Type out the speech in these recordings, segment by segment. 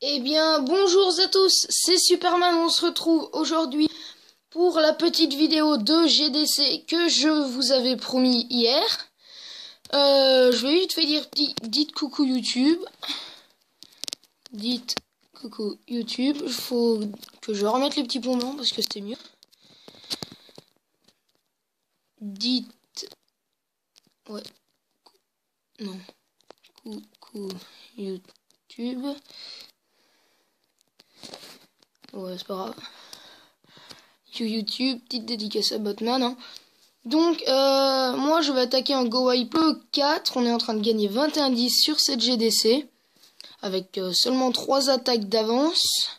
Eh bien, bonjour à tous, c'est Superman, on se retrouve aujourd'hui pour la petite vidéo de GDC que je vous avais promis hier. Je vais vite fait dire, dites coucou YouTube. Dites coucou YouTube, il faut que je remette les petits bonbons parce que c'était mieux. Dites... Ouais. Non. Coucou YouTube. Ouais, c'est pas grave. YouTube, petite dédicace à Batman. Hein. Donc, moi, je vais attaquer en Go Wipe 4. On est en train de gagner 21-10 sur cette GDC. Avec seulement 3 attaques d'avance.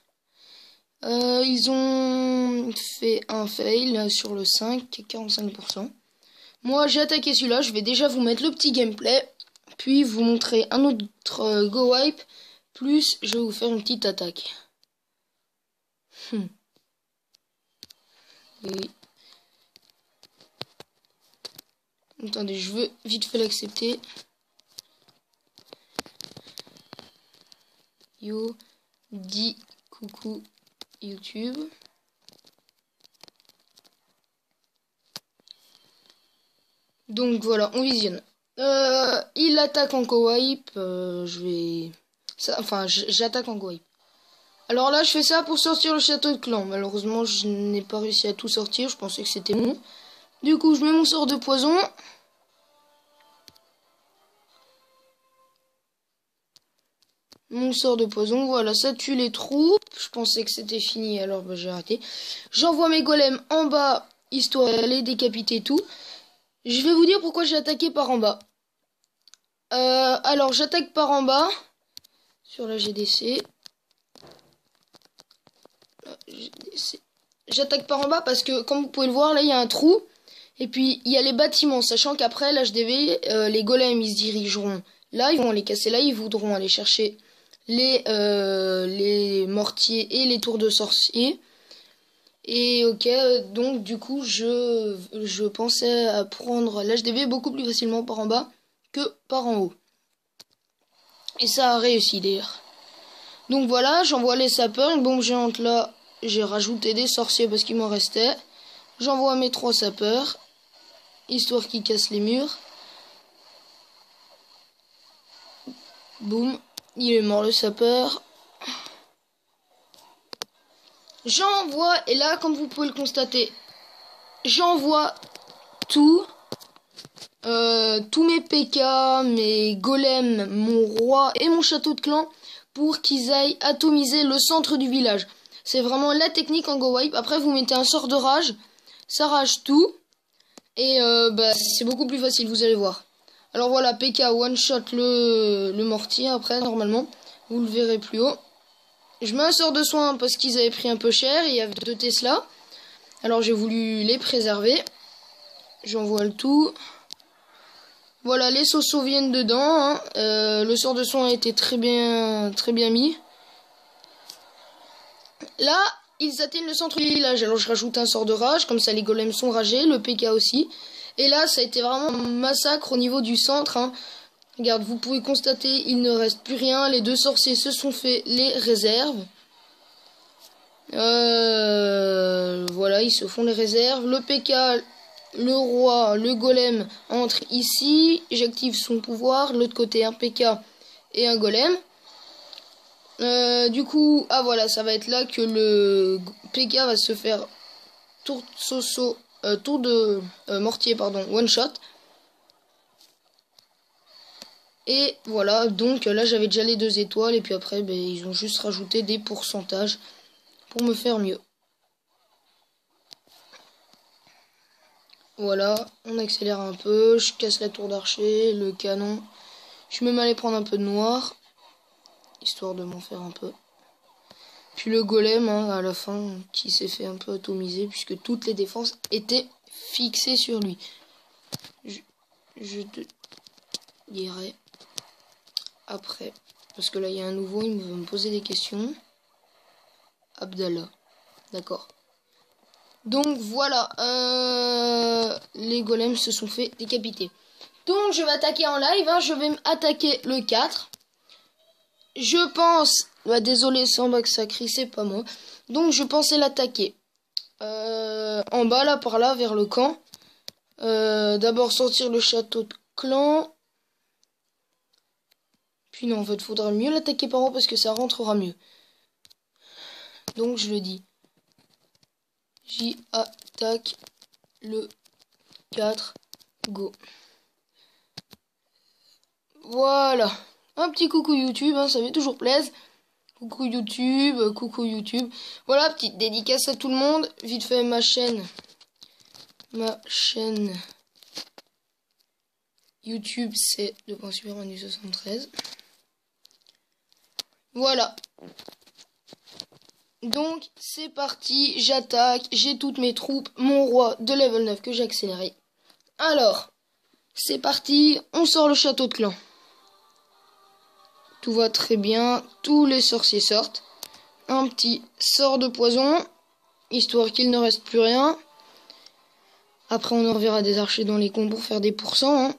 Ils ont fait un fail sur le 5, 45%. Moi, j'ai attaqué celui-là. Je vais déjà vous mettre le petit gameplay. Puis vous montrer un autre Go Wipe. Plus, je vais vous faire une petite attaque. Oui. Attendez, je veux vite fait l'accepter. Yo, dis coucou YouTube. Donc voilà, on visionne. Il attaque en co-wipe. J'attaque en co-wipe. Alors là, je fais ça pour sortir le château de clan. Malheureusement, je n'ai pas réussi à tout sortir. Je pensais que c'était bon. Du coup, je mets mon sort de poison. Mon sort de poison, voilà, ça tue les troupes. Je pensais que c'était fini, alors j'ai raté. J'envoie mes golems en bas, histoire d'aller décapiter tout. Je vais vous dire pourquoi j'ai attaqué par en bas. Alors, j'attaque par en bas. Sur la GDC. J'attaque par en bas parce que, comme vous pouvez le voir, là, il y a un trou. Et puis, il y a les bâtiments, sachant qu'après l'HDV, les golems, ils se dirigeront là. Ils vont les casser là, ils voudront aller chercher les mortiers et les tours de sorciers. Et ok, donc du coup je pensais à prendre l'HDV beaucoup plus facilement par en bas que par en haut. Et ça a réussi d'ailleurs. Donc voilà, j'envoie les sapeurs, une bombe géante là, j'ai rajouté des sorciers parce qu'il m'en restait. J'envoie mes 3 sapeurs, histoire qu'ils cassent les murs. Boum. Il est mort le sapeur. J'envoie, et là comme vous pouvez le constater, j'envoie tout. Tous mes PK, mes golems, mon roi et mon château de clan pour qu'ils aillent atomiser le centre du village. C'est vraiment la technique en Go Wipe. Après vous mettez un sort de rage, ça rage tout. Et c'est beaucoup plus facile, vous allez voir. Alors voilà, PK one shot le mortier après normalement. Vous le verrez plus haut. Je mets un sort de soin parce qu'ils avaient pris un peu cher. Il y avait 2 Tesla. Alors j'ai voulu les préserver. J'envoie le tout. Voilà, les sosos viennent dedans. Hein. Le sort de soin a été très bien mis. Là, ils atteignent le centre du village. Alors je rajoute un sort de rage. Comme ça, les golems sont ragés. Le PK aussi. Et là, ça a été vraiment un massacre au niveau du centre. Hein. Regarde, vous pouvez constater, il ne reste plus rien. Les 2 sorciers se sont fait les réserves. Voilà, ils se font les réserves. Le PK, le roi, le golem entre ici. J'active son pouvoir. De l'autre côté, un PK et un golem. Du coup, voilà, ça va être là que le PK va se faire tour de mortier, pardon, one shot. Et voilà, donc là j'avais déjà les 2 étoiles. Et puis après, ils ont juste rajouté des pourcentages pour me faire mieux. Voilà, on accélère un peu. Je casse la tour d'archer, le canon. Je me mets à aller prendre un peu de noir, histoire de m'en faire un peu. Puis le golem, hein, à la fin, qui s'est fait un peu atomiser, puisque toutes les défenses étaient fixées sur lui. Je te dirai après. Parce que là, il y a un nouveau, il veut me poser des questions. Abdallah. D'accord. Donc voilà, les golems se sont fait décapiter. Donc je vais attaquer en live, hein, je vais attaquer le 4. Je pense Bah, désolé, Samba, que ça crie, c'est pas moi. Donc, je pensais l'attaquer. En bas, là, par là, vers le camp. D'abord sortir le château de clan. Puis non, en fait, faudra mieux l'attaquer par en haut parce que ça rentrera mieux. Donc, je le dis. J'y attaque le 4. Go. Voilà. Un petit coucou YouTube, hein, ça fait toujours plaisir. Coucou YouTube, coucou YouTube. Voilà, petite dédicace à tout le monde. Vite fait, ma chaîne YouTube, c'est @superman73. Voilà. Donc, c'est parti, j'attaque, j'ai toutes mes troupes, mon roi de level 9 que j'ai accéléré. Alors, c'est parti, on sort le château de clan. Tout va très bien, tous les sorciers sortent. Un petit sort de poison, histoire qu'il ne reste plus rien. Après, on en reverra des archers dans les combos pour faire des pourcents. Hein.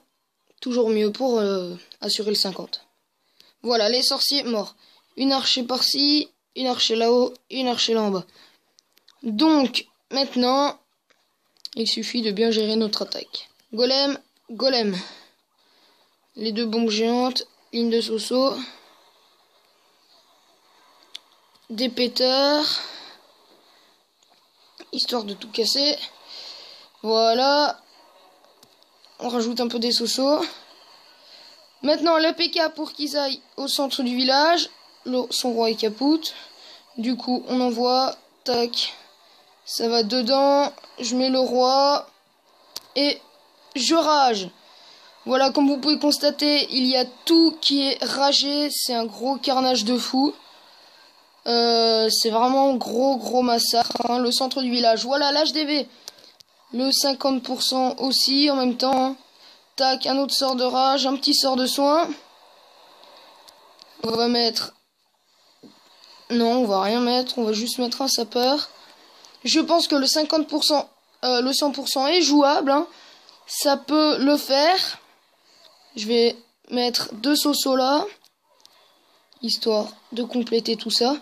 Toujours mieux pour assurer le 50. Voilà, les sorciers morts. Une archer par-ci, une archer là-haut, une archer là en bas. Donc, maintenant, il suffit de bien gérer notre attaque. Golem, golem. Les 2 bombes géantes, ligne de Soso. Des péteurs. Histoire de tout casser. Voilà. On rajoute un peu des Soso. Maintenant, le PK pour qu'ils aillent au centre du village. Son roi est capoute. Du coup, on envoie. Tac. Ça va dedans. Je mets le roi. Et je rage. Voilà, comme vous pouvez constater, il y a tout qui est ragé. C'est un gros carnage de fou. C'est vraiment gros massacre. Hein, le centre du village. Voilà, l'HDV. Le 50% aussi en même temps. Tac, un autre sort de rage. Un petit sort de soin. On va mettre... Non, on va rien mettre. On va juste mettre un sapeur. Je pense que le 50%, le 100% est jouable. Hein. Ça peut le faire. Je vais mettre 2 Soso là. Histoire de compléter tout ça.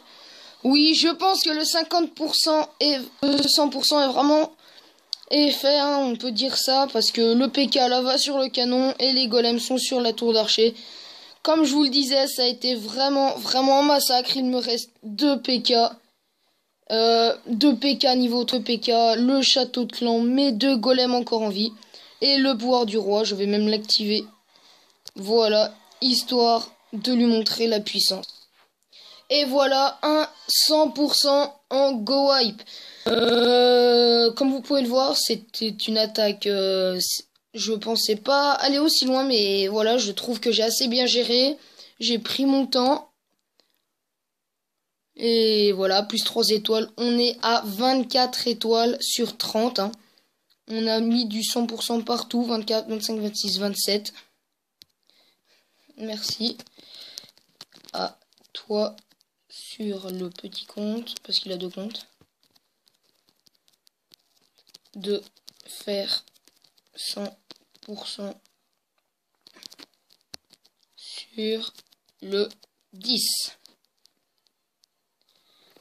Oui, je pense que le 50% et le 100% est vraiment fait. Hein, on peut dire ça. Parce que le PK là va sur le canon. Et les golems sont sur la tour d'archer. Comme je vous le disais, ça a été vraiment un massacre. Il me reste 2 PK. 2 PK niveau 2 PK. Le château de clan. Mes 2 golems encore en vie. Et le pouvoir du roi. Je vais même l'activer. Voilà. Histoire de lui montrer la puissance. Et voilà. Un 100% en go wipe. Comme vous pouvez le voir, c'était une attaque... je pensais pas aller aussi loin, mais voilà, je trouve que j'ai assez bien géré. J'ai pris mon temps. Et voilà, plus 3 étoiles. On est à 24 étoiles sur 30. Hein. On a mis du 100% partout. 24, 25, 26, 27. Merci à toi sur le petit compte, parce qu'il a 2 comptes, de faire 100% sur le 10.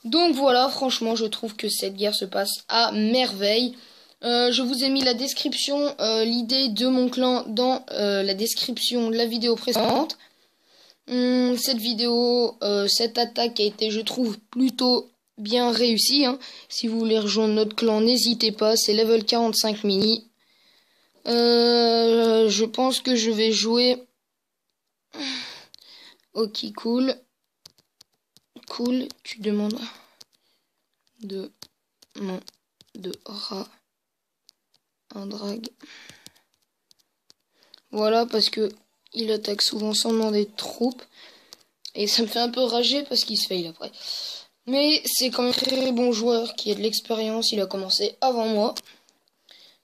Donc voilà, franchement, je trouve que cette guerre se passe à merveille. Je vous ai mis la description, l'idée de mon clan dans la description de la vidéo précédente. Cette vidéo, cette attaque a été, je trouve, plutôt bien réussie. Hein. Si vous voulez rejoindre notre clan, n'hésitez pas, c'est level 45 mini. Je pense que je vais jouer... Ok, cool. Cool, tu demandes de rat un drag. Voilà, parce que il attaque souvent sans demander de troupes. Et ça me fait un peu rager parce qu'il se fail après. Mais c'est quand même un très bon joueur qui a de l'expérience. Il a commencé avant moi.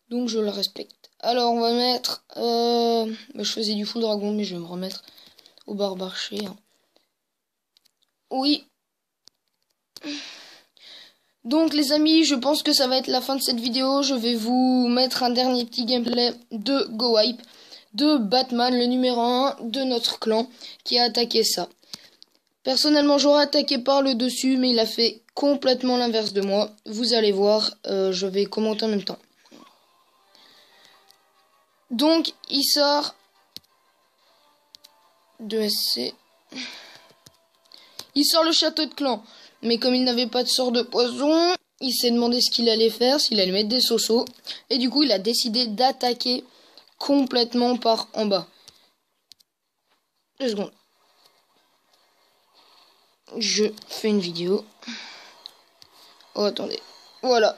Donc je le respecte. Alors on va mettre... je faisais du full dragon, mais je vais me remettre au barbarcher. Hein. Oui. Donc les amis, je pense que ça va être la fin de cette vidéo. Je vais vous mettre un dernier petit gameplay de Go Wipe, de Batman, le numéro 1 de notre clan, qui a attaqué ça. Personnellement, j'aurais attaqué par le dessus, mais il a fait complètement l'inverse de moi. Vous allez voir, je vais commenter en même temps. Donc, il sort de SC. Il sort le château de clan. Mais comme il n'avait pas de sort de poison, il s'est demandé ce qu'il allait faire, s'il allait mettre des sosos. Et du coup, il a décidé d'attaquer complètement par en bas. 2 secondes. Je fais une vidéo. Oh, attendez. Voilà.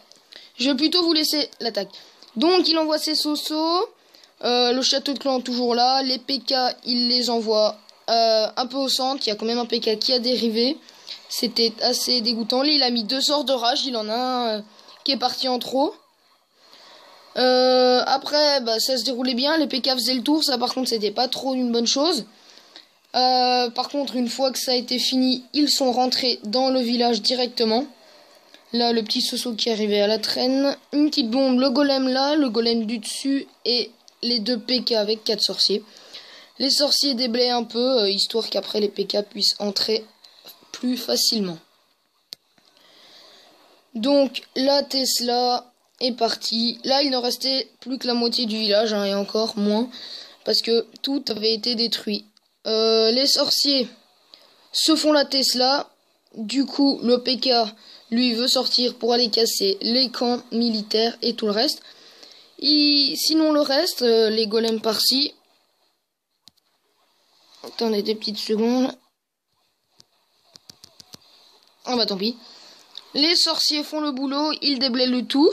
Je vais plutôt vous laisser l'attaque. Donc, il envoie ses sosos. Le château de clan toujours là. Les PK, il les envoie un peu au centre. Il y a quand même un PK qui a dérivé. C'était assez dégoûtant. Là, il a mis 2 sorts de rage. Il en a un qui est parti en trop. Après, bah, ça se déroulait bien. Les PK faisaient le tour. Ça, par contre, c'était pas trop une bonne chose. Par contre, une fois que ça a été fini, ils sont rentrés dans le village directement. Là, le petit Soso qui est arrivé à la traîne. Une petite bombe, le golem là, le golem du dessus et les 2 PK avec 4 sorciers. Les sorciers déblaient un peu, histoire qu'après les PK puissent entrer plus facilement. Donc, la Tesla est partie. Là, il ne restait plus que la moitié du village, hein, et encore moins, parce que tout avait été détruit. Les sorciers se font la Tesla. Du coup, le PK, lui, veut sortir pour aller casser les camps militaires et tout le reste. Sinon, le reste, les golems par-ci. Attendez des petites secondes. Ah bah tant pis. Les sorciers font le boulot, ils déblaient le tout.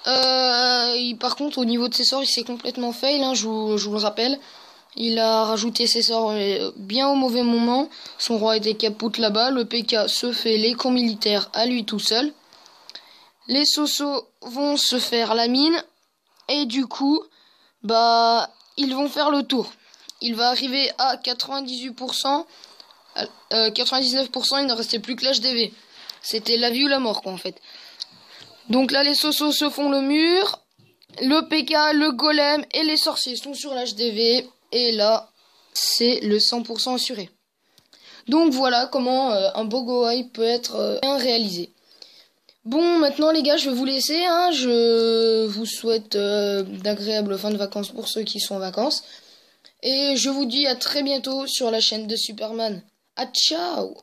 Par contre, au niveau de ses sorts, il s'est complètement fail, hein, je vous le rappelle. Il a rajouté ses sorts bien au mauvais moment. Son roi était capoute là-bas. Le PK se fait les camps militaires à lui tout seul. Les Sosos vont se faire la mine. Et du coup, bah, ils vont faire le tour. Il va arriver à 98%. 99%, il ne restait plus que l'HDV. C'était la vie ou la mort, quoi, en fait. Donc là, les Sosos se font le mur. Le PK, le golem et les sorciers sont sur l'HDV. Et là, c'est le 100% assuré. Donc voilà comment un Bogoai peut être bien réalisé. Bon, maintenant les gars, je vais vous laisser. Hein. Je vous souhaite d'agréables fins de vacances pour ceux qui sont en vacances. Et je vous dis à très bientôt sur la chaîne de Superman. À ciao!